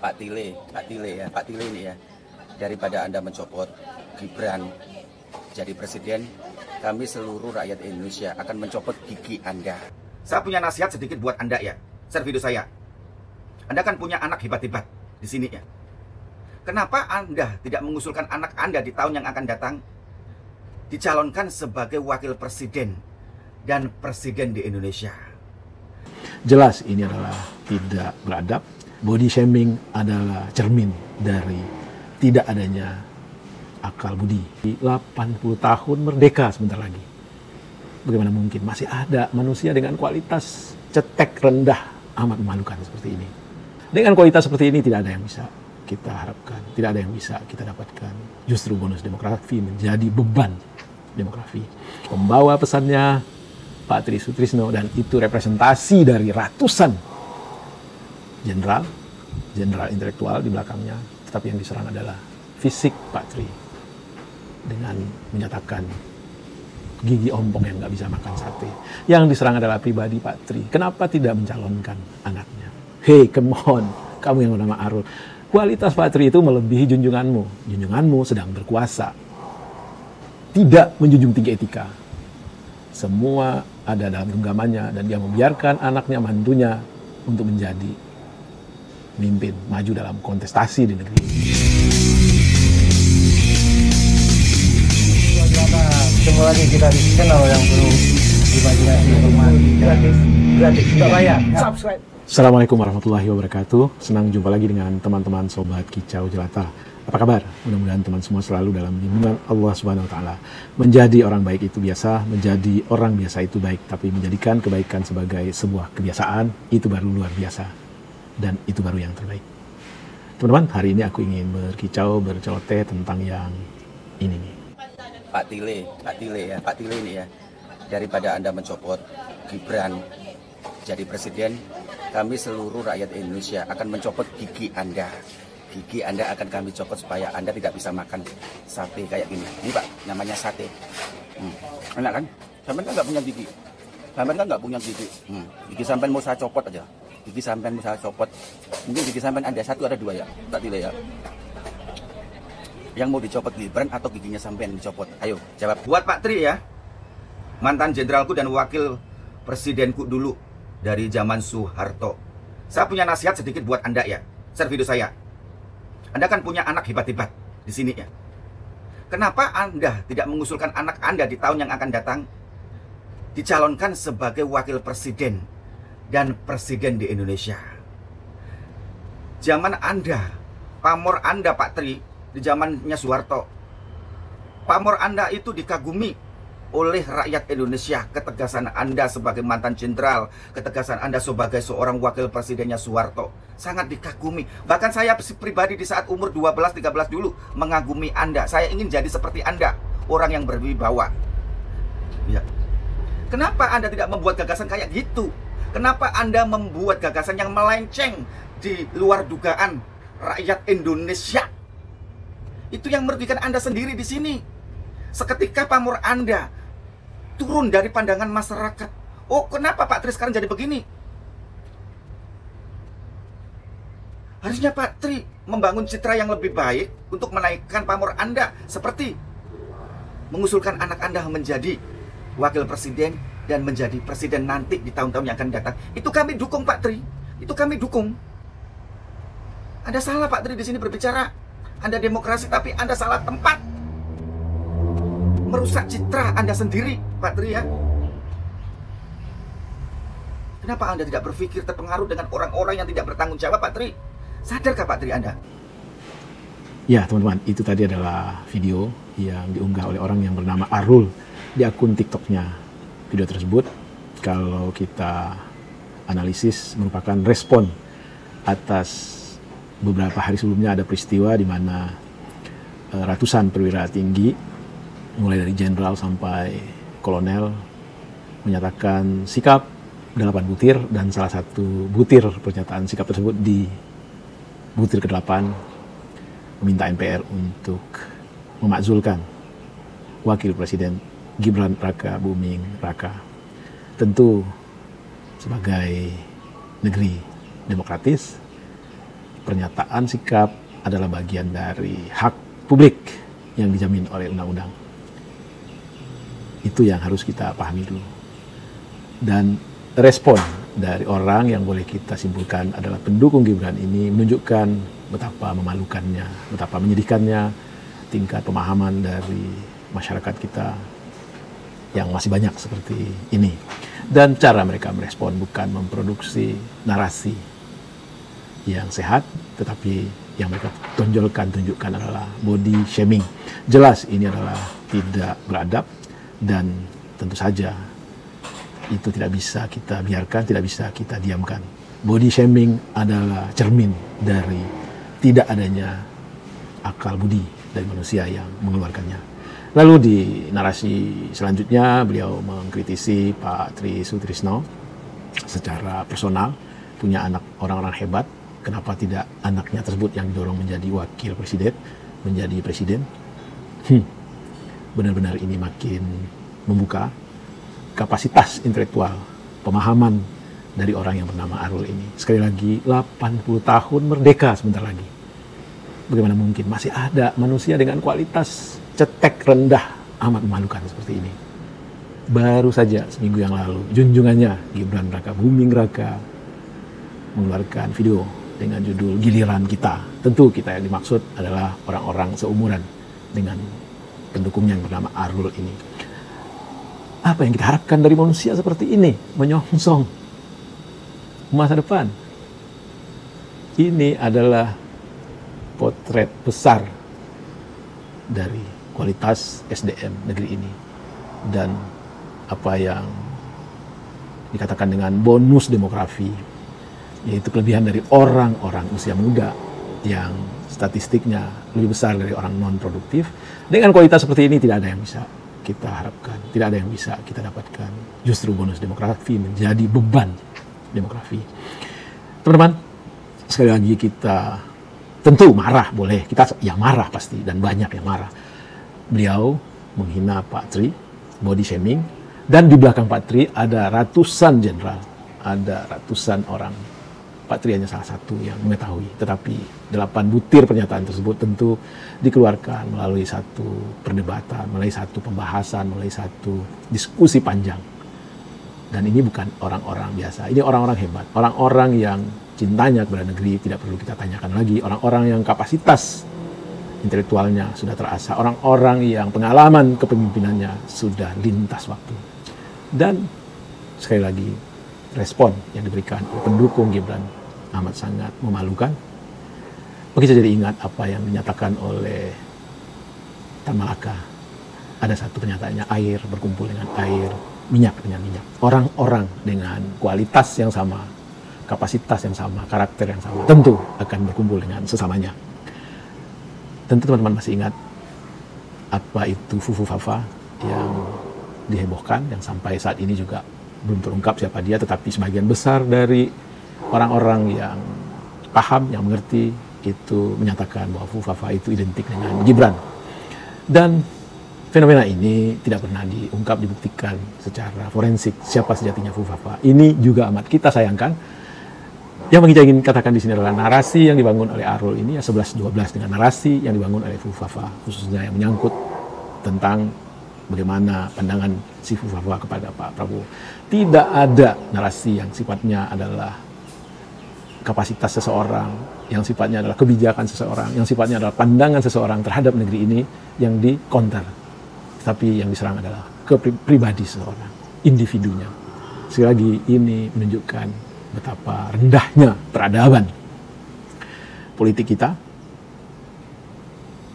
Pak Tile ini ya, daripada Anda mencopot Gibran jadi presiden, kami seluruh rakyat Indonesia akan mencopot gigi Anda. Saya punya nasihat sedikit buat Anda ya, share video saya. Anda kan punya anak hebat-hebat di sini ya. Kenapa Anda tidak mengusulkan anak Anda di tahun yang akan datang dicalonkan sebagai wakil presiden dan presiden di Indonesia? Jelas ini adalah tidak beradab. Body shaming adalah cermin dari tidak adanya akal budi. 80 tahun merdeka sebentar lagi. Bagaimana mungkin masih ada manusia dengan kualitas cetek rendah amat memalukan seperti ini. Dengan kualitas seperti ini tidak ada yang bisa kita harapkan, tidak ada yang bisa kita dapatkan. Justru bonus demografi menjadi beban demografi. Pembawa pesannya Pak Tri Sutrisno, dan itu representasi dari ratusan jenderal intelektual di belakangnya, tetapi yang diserang adalah fisik Pak Tri dengan menyatakan gigi ompong yang nggak bisa makan sate. Yang diserang adalah pribadi Pak Tri. Kenapa tidak mencalonkan anaknya? Hey, come on, kamu yang bernama Arul. Kualitas Pak Tri itu melebihi junjunganmu. Junjunganmu sedang berkuasa, tidak menjunjung tinggi etika. Semua ada dalam genggamannya, dan dia membiarkan anaknya, mantunya untuk menjadi pemimpin maju dalam kontestasi di negeri. Ketemu lagi kita di channel yang perlu dimajinasi gratis tidak bayar. Subscribe. Assalamualaikum warahmatullahi wabarakatuh. Senang jumpa lagi dengan teman-teman Sobat Kicau Jelata. Apa kabar? Mudah-mudahan teman semua selalu dalam lindungan Allah Subhanahu wa Ta'ala. Menjadi orang baik itu biasa, menjadi orang biasa itu baik, tapi menjadikan kebaikan sebagai sebuah kebiasaan, itu baru luar biasa. Dan itu baru yang terbaik. Teman-teman, hari ini aku ingin berkicau, berceloteh tentang yang ini nih. Pak Tile ini ya, daripada Anda mencopot Gibran jadi presiden, kami seluruh rakyat Indonesia akan mencopot gigi Anda. Gigi Anda akan kami copot supaya Anda tidak bisa makan sate kayak gini. Ini Pak, namanya sate. Enak kan? Sampai kan nggak punya gigi. Sampai kan nggak punya gigi. Gigi sampai mau saya copot aja. Gigi sampai mau saya copot. Mungkin gigi sampai ada satu, ada dua ya, Pak Tile ya. Yang mau dicopot Gibran atau giginya sampai yang dicopot? Ayo, jawab. Buat Pak Tri ya, mantan jenderalku dan wakil presidenku dulu dari zaman Soeharto. Saya punya nasihat sedikit buat Anda ya, share video saya. Anda kan punya anak hebat-hebat di sini ya. Kenapa Anda tidak mengusulkan anak Anda di tahun yang akan datang dicalonkan sebagai wakil presiden dan presiden di Indonesia? Zaman Anda, pamor Anda Pak Tri, di zamannya Soeharto, pamor Anda itu dikagumi oleh rakyat Indonesia. Ketegasan Anda sebagai mantan jenderal, ketegasan Anda sebagai seorang wakil presidennya Soeharto sangat dikagumi. Bahkan saya pribadi di saat umur 12-13 dulu mengagumi Anda. Saya ingin jadi seperti Anda, orang yang berwibawa ya. Kenapa Anda tidak membuat gagasan kayak gitu? Kenapa Anda membuat gagasan yang melenceng di luar dugaan rakyat Indonesia? Itu yang merugikan Anda sendiri di sini. Seketika pamor Anda turun dari pandangan masyarakat. Oh, kenapa Pak Tri sekarang jadi begini? Harusnya Pak Tri membangun citra yang lebih baik untuk menaikkan pamor Anda, seperti mengusulkan anak Anda menjadi wakil presiden dan menjadi presiden nanti di tahun-tahun yang akan datang. Itu kami dukung Pak Tri. Itu kami dukung. Anda salah Pak Tri di sini berbicara. Anda demokrasi, tapi Anda salah tempat. Merusak citra Anda sendiri, Pak Tri ya. Kenapa Anda tidak berpikir terpengaruh dengan orang-orang yang tidak bertanggung jawab, Pak Tri? Sadarkah Pak Tri Anda? Ya teman-teman, itu tadi adalah video yang diunggah oleh orang yang bernama Arul di akun TikToknya. Video tersebut, kalau kita analisis, merupakan respon atas beberapa hari sebelumnya ada peristiwa di mana ratusan perwira tinggi, mulai dari jenderal sampai kolonel, menyatakan sikap 8 butir, dan salah satu butir pernyataan sikap tersebut di butir ke-8 meminta MPR untuk memakzulkan Wakil Presiden Gibran Raka Buming Raka. Tentu sebagai negeri demokratis, pernyataan sikap adalah bagian dari hak publik yang dijamin oleh undang-undang. Itu yang harus kita pahami dulu. Dan respon dari orang yang boleh kita simpulkan adalah pendukung Gibran ini menunjukkan betapa memalukannya, betapa menyedihkannya tingkat pemahaman dari masyarakat kita yang masih banyak seperti ini. Dan cara mereka merespon bukan memproduksi narasi yang sehat, tetapi yang mereka tunjukkan adalah body shaming. Jelas ini adalah tidak beradab dan tentu saja itu tidak bisa kita biarkan, tidak bisa kita diamkan. Body shaming adalah cermin dari tidak adanya akal budi dari manusia yang mengeluarkannya. Lalu di narasi selanjutnya beliau mengkritisi Pak Tri Sutrisno secara personal, punya anak orang-orang hebat, kenapa tidak anaknya tersebut yang didorong menjadi wakil presiden, menjadi presiden? Benar-benar ini makin membuka kapasitas intelektual, pemahaman dari orang yang bernama Arul ini. Sekali lagi, 80 tahun merdeka sebentar lagi. Bagaimana mungkin masih ada manusia dengan kualitas cetek rendah amat memalukan seperti ini. Baru saja seminggu yang lalu, junjungannya Gibran Raka Buming Raka mengeluarkan video dengan judul Giliran Kita. Tentu kita yang dimaksud adalah orang-orang seumuran dengan pendukungnya yang bernama Arul ini. Apa yang kita harapkan dari manusia seperti ini? Menyongsong masa depan. Ini adalah potret besar dari kualitas SDM negeri ini. Dan apa yang dikatakan dengan bonus demografi, yaitu kelebihan dari orang-orang usia muda yang statistiknya lebih besar dari orang non-produktif. Dengan kualitas seperti ini tidak ada yang bisa kita harapkan, tidak ada yang bisa kita dapatkan. Justru bonus demografi menjadi beban demografi. Teman-teman, sekali lagi kita tentu marah, boleh, kita yang marah pasti, dan banyak yang marah. Beliau menghina Pak Tri, body shaming, dan di belakang Pak Tri ada ratusan jenderal, ada ratusan orang. Pak Tri hanya salah satu yang mengetahui, tetapi 8 butir pernyataan tersebut tentu dikeluarkan melalui satu perdebatan, melalui satu pembahasan, melalui satu diskusi panjang. Dan ini bukan orang-orang biasa, ini orang-orang hebat, orang-orang yang cintanya kepada negeri tidak perlu kita tanyakan lagi, orang-orang yang kapasitas intelektualnya sudah terasa, orang-orang yang pengalaman kepemimpinannya sudah lintas waktu. Dan sekali lagi, respon yang diberikan oleh pendukung Gibran amat sangat memalukan. Bagi saya jadi ingat apa yang dinyatakan oleh Tan Malaka. Ada satu pernyataannya, air berkumpul dengan air, minyak dengan minyak. Orang-orang dengan kualitas yang sama, kapasitas yang sama, karakter yang sama, tentu akan berkumpul dengan sesamanya. Tentu teman-teman masih ingat apa itu Fufu Fafa yang dihebohkan, yang sampai saat ini juga belum terungkap siapa dia, tetapi sebagian besar dari orang-orang yang paham, yang mengerti, itu menyatakan bahwa Fufu Fafa itu identik dengan Gibran. Dan fenomena ini tidak pernah diungkap, dibuktikan secara forensik siapa sejatinya Fufu Fafa. Ini juga amat kita sayangkan. Yang saya ingin katakan di sini adalah narasi yang dibangun oleh Arul ini ya 11-12 dengan narasi yang dibangun oleh Fufu Fafa, khususnya yang menyangkut tentang bagaimana pandangan si Fufu Fafa kepada Pak Prabowo. Tidak ada narasi yang sifatnya adalah kapasitas seseorang, yang sifatnya adalah kebijakan seseorang, yang sifatnya adalah pandangan seseorang terhadap negeri ini yang di-counter. Tetapi yang diserang adalah pribadi seseorang, individunya. Sekali lagi ini menunjukkan betapa rendahnya peradaban politik kita.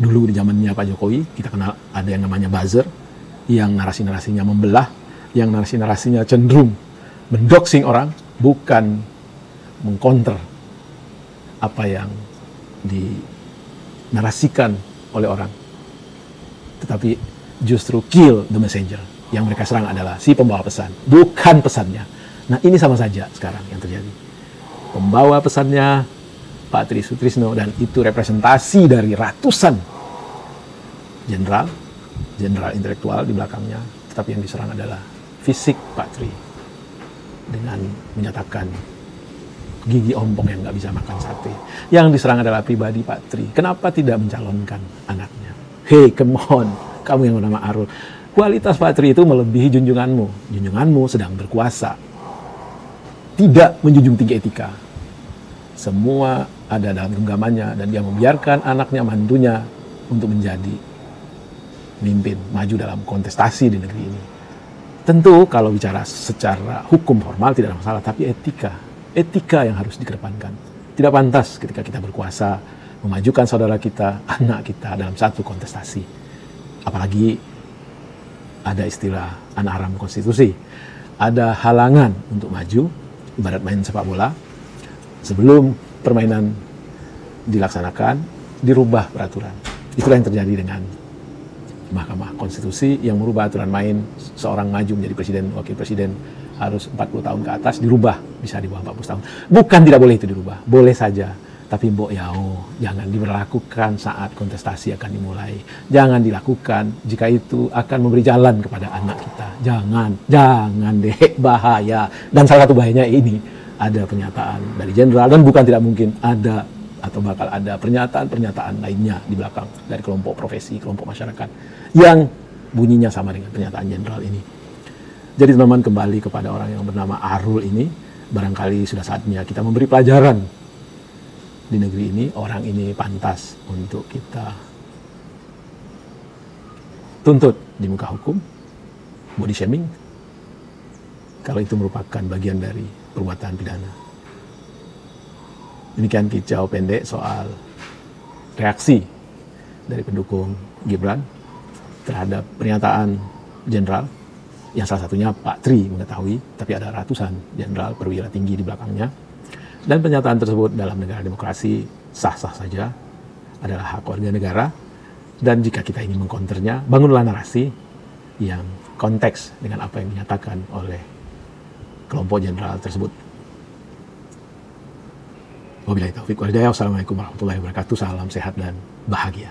Dulu di zamannya Pak Jokowi, kita kenal ada yang namanya buzzer, yang narasi-narasinya membelah, yang narasi-narasinya cenderung mendoxing orang, bukan mengcounter apa yang dinarasikan oleh orang, tetapi justru kill the messenger. Yang mereka serang adalah si pembawa pesan, bukan pesannya. Nah, ini sama saja sekarang yang terjadi. Pembawa pesannya Pak Tri Sutrisno, dan itu representasi dari ratusan jenderal intelektual di belakangnya, tetapi yang diserang adalah fisik Pak Tri dengan menyatakan gigi ompong yang nggak bisa makan sate. Yang diserang adalah pribadi Pak Tri. Kenapa tidak mencalonkan anaknya? Hey, come on, kamu yang bernama Arul. Kualitas Pak Tri itu melebihi junjunganmu. Junjunganmu sedang berkuasa. Tidak menjunjung tinggi etika. Semua ada dalam genggamannya dan dia membiarkan anaknya, mantunya untuk menjadi pemimpin, maju dalam kontestasi di negeri ini. Tentu kalau bicara secara hukum formal tidak ada masalah, tapi etika yang harus dikedepankan. Tidak pantas ketika kita berkuasa memajukan saudara kita, anak kita dalam satu kontestasi. Apalagi ada istilah anak haram konstitusi. Ada halangan untuk maju, ibarat main sepak bola. Sebelum permainan dilaksanakan, dirubah peraturan. Itulah yang terjadi dengan Mahkamah Konstitusi yang merubah aturan main. Seorang maju menjadi presiden, wakil presiden harus 40 tahun ke atas, dirubah bisa di bawah 40 tahun. Bukan tidak boleh itu dirubah, boleh saja. Tapi mbok yao, jangan diberlakukan saat kontestasi akan dimulai. Jangan dilakukan jika itu akan memberi jalan kepada anak kita. Jangan deh, bahaya. Dan salah satu bahayanya ini, ada pernyataan dari jenderal, dan bukan tidak mungkin ada atau bakal ada pernyataan lainnya di belakang dari kelompok profesi, kelompok masyarakat yang bunyinya sama dengan pernyataan jenderal ini. Jadi teman-teman, kembali kepada orang yang bernama Arul ini, barangkali sudah saatnya kita memberi pelajaran di negeri ini. Orang ini pantas untuk kita tuntut di muka hukum, body shaming, kalau itu merupakan bagian dari perbuatan pidana. Demikian kicau pendek soal reaksi dari pendukung Gibran terhadap pernyataan jenderal yang salah satunya Pak Tri mengetahui, tapi ada ratusan jenderal perwira tinggi di belakangnya. Dan pernyataan tersebut dalam negara demokrasi sah-sah saja, adalah hak warga negara. Dan jika kita ingin mengkonternya, bangunlah narasi yang konteks dengan apa yang dinyatakan oleh kelompok jenderal tersebut. Wabillahi taufiq wal hidayah. Wassalamualaikum warahmatullahi wabarakatuh. Salam sehat dan bahagia.